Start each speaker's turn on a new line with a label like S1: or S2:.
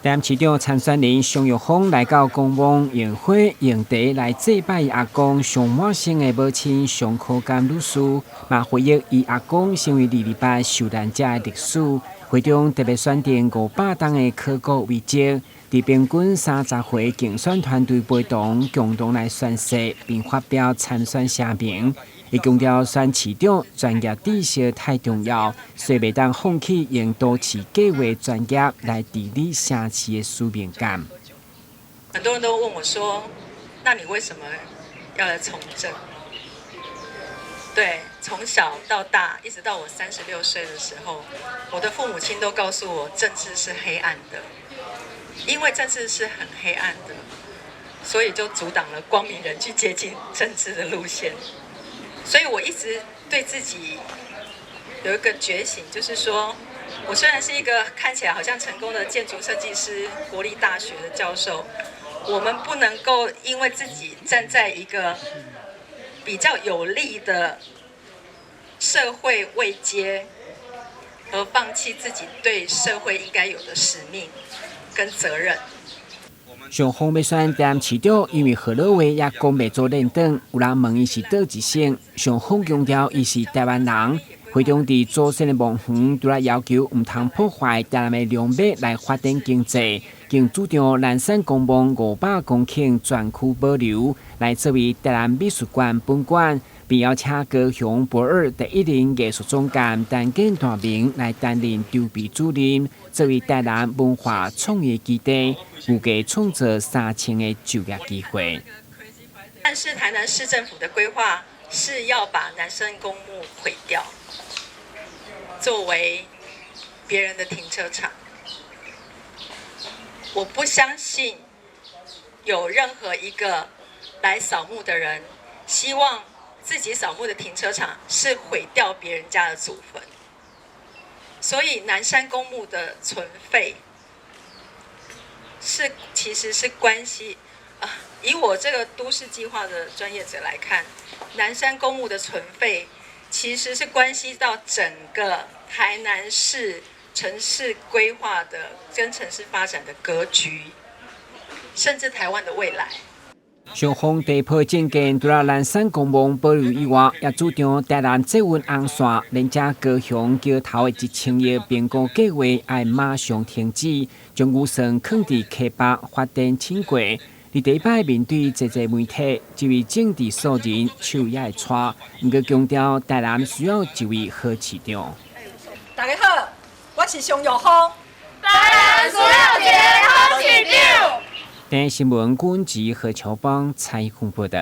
S1: 台市长参选人熊玉峰来到公墓宴会用地来祭拜阿公熊满生的母亲熊可甘女士，嘛回忆伊阿公成为2礼拜受难者的历史。会中特别选定500档的考古遗迹，伫平均30回竞选团队陪同，共同来宣誓并发表参选声明。伊强调选市长专业知识太重要，所以袂当放弃用都市计划专业来治理城市的使命感。
S2: 很多人都问我说：“那你为什么要来从政？”对，从小到大，一直到我36岁的时候，我的父母亲都告诉我，政治是黑暗的，因为政治是很黑暗的，所以就阻挡了光明人去接近政治的路线。所以我一直对自己有一个觉醒，就是说，我虽然是一个看起来好像成功的建筑设计师、国立大学的教授，我们不能够因为自己站在一个比较有利的社会位阶，而放弃自己对社会应该有的使命跟责任。
S1: 上方要选台市长，因为何老话也讲袂做认同，有人问伊是倒一省，上方强调伊是台湾人。会中伫祖先的墓园，除了要求唔通破坏台南的良脉来发展经济，更主张南山公墓500公顷全区保留，来作为台南美术馆本馆，并邀请高雄博尔第1任艺术总监陈建大明来担任筹备主任，作为台南文化创业基地，预计创造3000个就业机会。
S2: 但是台南市政府的规划是要把南山公墓毁掉，作为别人的停车场。我不相信有任何一个来扫墓的人希望自己扫墓的停车场是毁掉别人家的祖坟。所以南山公墓的存废其实是关系以我这个都市计划的专业者来看，南山公墓的存废其实是关系到整个台南市城市规划的跟城市发展的格局，甚至台湾的未来。
S1: 上方地坡证件除了南山公墓保留以外，也主张台南捷运红线连接高雄桥头的1000亿变更计划要马上停止，将预算放伫溪北发展轻轨。伫第1摆面对侪媒体，一位政治素人手也会搓，不过强调台南需要一位好市长。
S3: 大家好，我是熊玉峰。
S4: 台南需要一个好市长。
S1: 台新闻军及何乔邦采访报道。